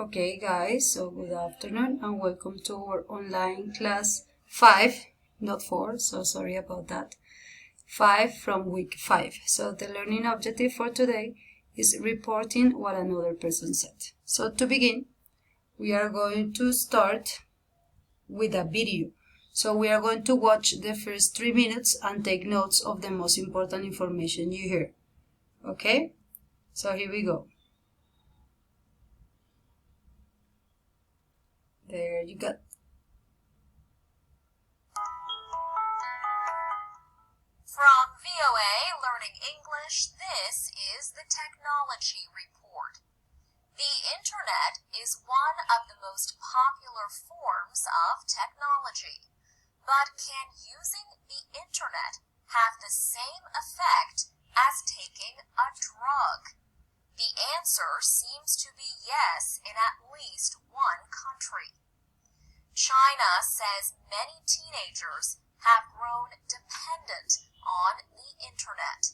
Okay guys, so good afternoon and welcome to our online class 5, not 4, so sorry about that. 5 from week 5. So the learning objective for today is reporting what another person said. So to begin, we are going to start with a video. So we are going to watch the first 3 minutes and take notes of the most important information you hear. Okay? So here we go. There you go. From VOA Learning English, this is the Technology Report. The Internet is one of the most popular forms of technology. But can using the Internet have the same effect as taking a drug? The answer seems to be yes in at least one country. China says many teenagers have grown dependent on the Internet.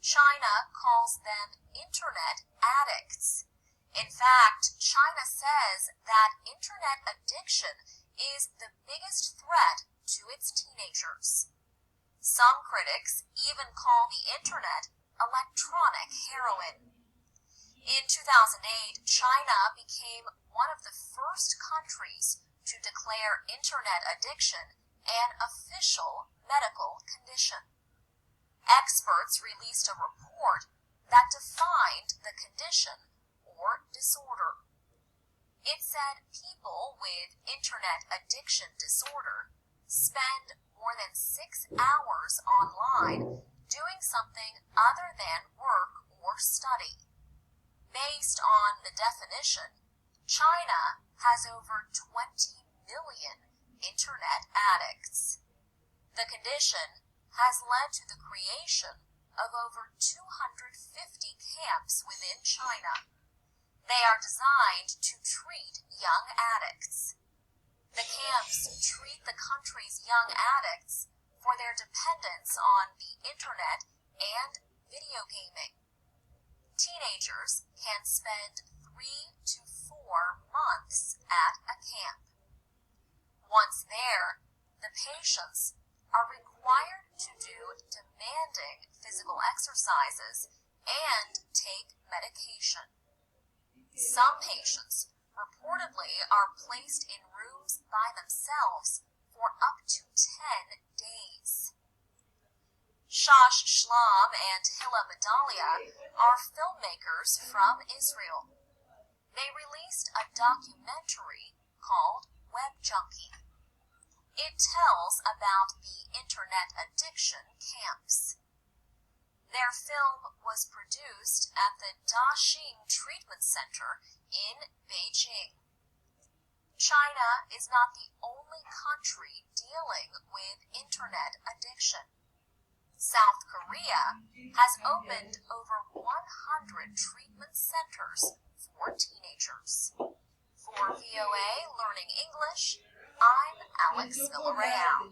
China calls them Internet addicts. In fact, China says that Internet addiction is the biggest threat to its teenagers. Some critics even call the Internet electronic heroin. In 2008, China became one of the first countries to declare Internet addiction an official medical condition. Experts released a report that defined the condition or disorder. It said people with Internet addiction disorder spend more than 6 hours online doing something other than work or study. Based on the definition, China has over 20 million Internet addicts. The condition has led to the creation of over 250 camps within China. They are designed to treat young addicts. The camps treat the country's young addicts for their dependence on the Internet and video gaming. Teenagers can spend 3 to 4 months at a camp. Once there, the patients are required to do demanding physical exercises and take medication. Some patients reportedly are placed in rooms by themselves for up to 10 days. Shash Shlam and Hilla Medalia are filmmakers from Israel. They released a documentary called Web Junkie. It tells about the Internet addiction camps. Their film was produced at the Daxing Treatment Center in Beijing. China is not the only country dealing with Internet addiction. South Korea has opened over 100 treatment centers for teenagers. For VOA Learning English, I'm Alex Villarreal.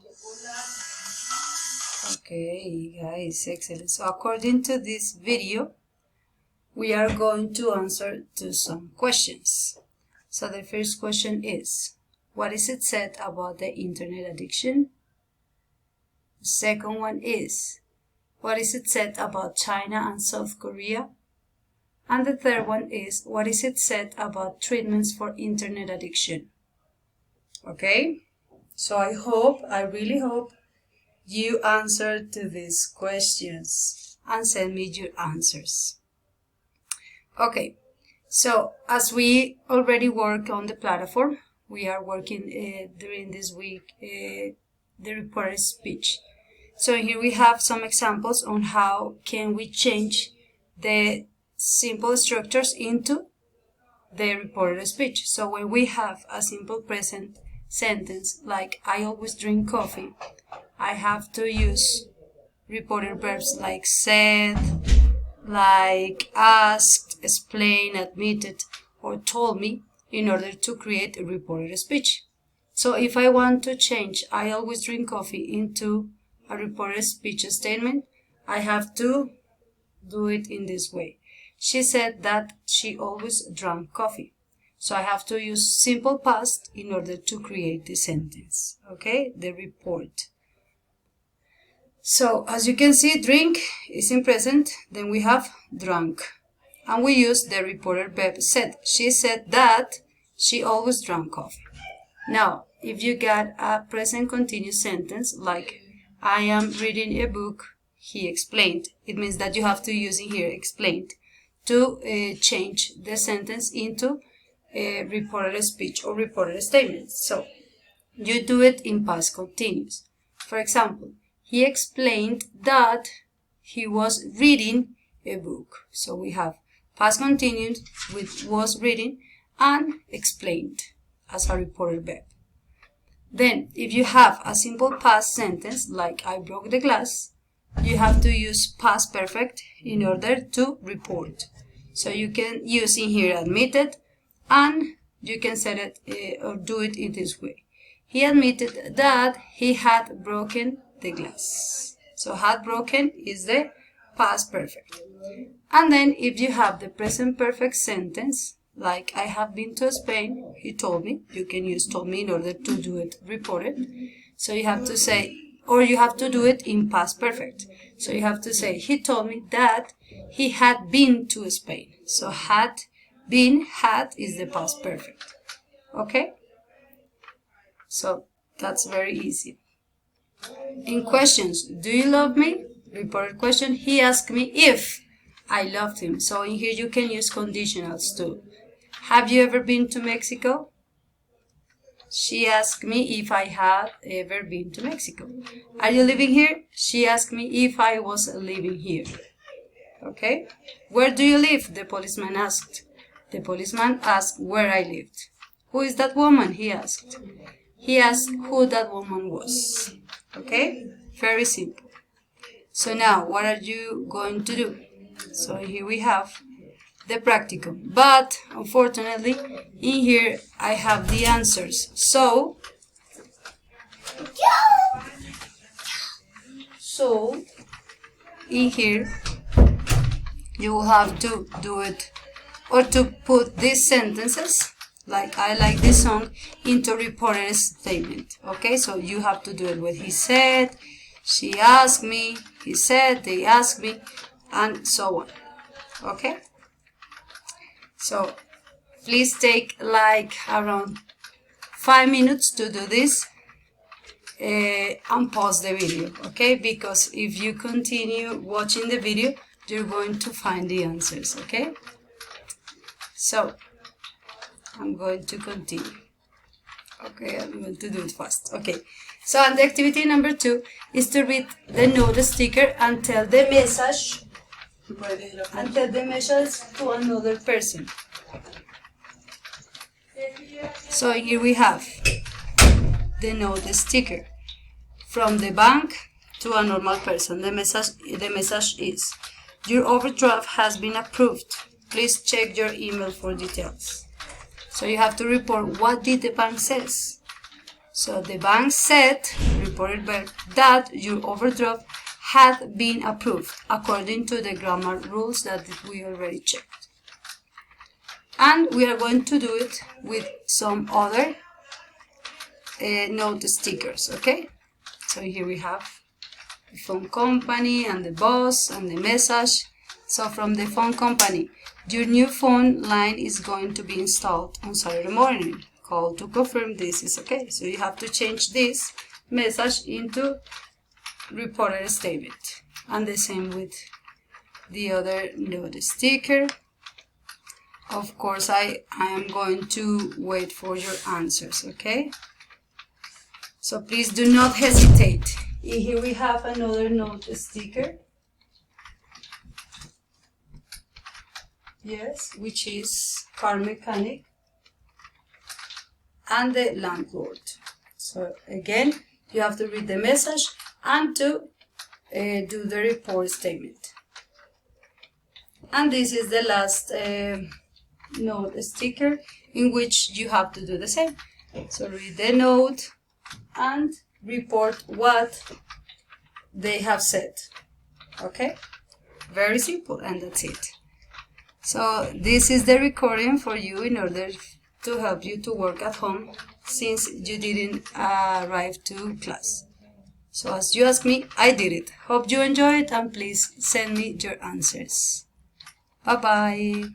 Okay guys, excellent. So according to this video, we are going to answer to some questions. So the first question is, what is it said about the Internet addiction? The second one is, what is it said about China and South Korea? And the third one is, what is it said about treatments for Internet addiction? Okay, so I really hope you answer to these questions and send me your answers. Okay, so as we already work on the platform, we are working during this week the reported speech. So here we have some examples on how can we change the simple structures into the reported speech. So when we have a simple present sentence like I always drink coffee, I have to use reported verbs like said, like asked, explained, admitted, or told me in order to create a reported speech. So if I want to change I always drink coffee into a reported speech statement, I have to do it in this way. She said that she always drank coffee. So I have to use simple past in order to create the sentence, okay? The report. So as you can see, drink is in present, then we have drunk. And we use the reported verb said. She said that she always drank coffee. Now, if you got a present continuous sentence like I am reading a book, he explained, it means that you have to use in here explained to change the sentence into a reported speech or reported statement. So you do it in past continuous. For example, he explained that he was reading a book. So we have past continuous with was reading and explained as a reported verb. Then, if you have a simple past sentence like I broke the glass, you have to use past perfect in order to report. So you can use in here admitted, and you can set it or do it in this way. He admitted that he had broken the glass. So had broken is the past perfect. And then if you have the present perfect sentence, like I have been to Spain, he told me, you can use told me in order to do it reported. So you have to say, or you have to do it in past perfect. So you have to say, he told me that he had been to Spain. So had been, had is the past perfect. Okay? So that's very easy. In questions, do you love me? Reported question, he asked me if I loved him. So in here you can use conditionals too. Have you ever been to Mexico? She asked me if I had ever been to Mexico. Are you living here? She asked me if I was living here. Okay? Where do you live? The policeman asked. The policeman asked where I lived. Who is that woman? He asked. He asked who that woman was. Okay? Very simple. So now, what are you going to do? So here we have the practicum. But, unfortunately, in here I have the answers. So in here, you will have to do it, or to put these sentences, like I like this song, into reported statement. Okay, so you have to do it with he said, she asked me, he said, they asked me, and so on. Okay? So, please take like around 5 minutes to do this and pause the video, okay? Because if you continue watching the video, you're going to find the answers, okay? So, I'm going to continue. Okay, I'm going to do it fast. Okay, so and the activity number 2 is to read the note sticker and tell the message to another person. So here we have the note sticker from the bank to a normal person. The message is, your overdraft has been approved. Please check your email for details. So you have to report what did the bank says. So the bank said, reported verb, that your overdraft had been approved according to the grammar rules that we already checked. And we are going to do it with some other note stickers, okay? So here we have the phone company and the boss and the message. So from the phone company, your new phone line is going to be installed on Saturday morning. Call to confirm this is okay. So you have to change this message into reported statement. And the same with the other note sticker. Of course, I am going to wait for your answers, okay? So please do not hesitate. Here we have another note sticker. Yes, which is car mechanic and the landlord. So again, you have to read the message and to do the report statement. And this is the last note sticker in which you have to do the same. So read the note and report what they have said. Okay? Very simple, and that's it. So this is the recording for you in order to help you to work at home since you didn't arrive to class. So as you asked me, I did it. Hope you enjoyed and please send me your answers. Bye-bye.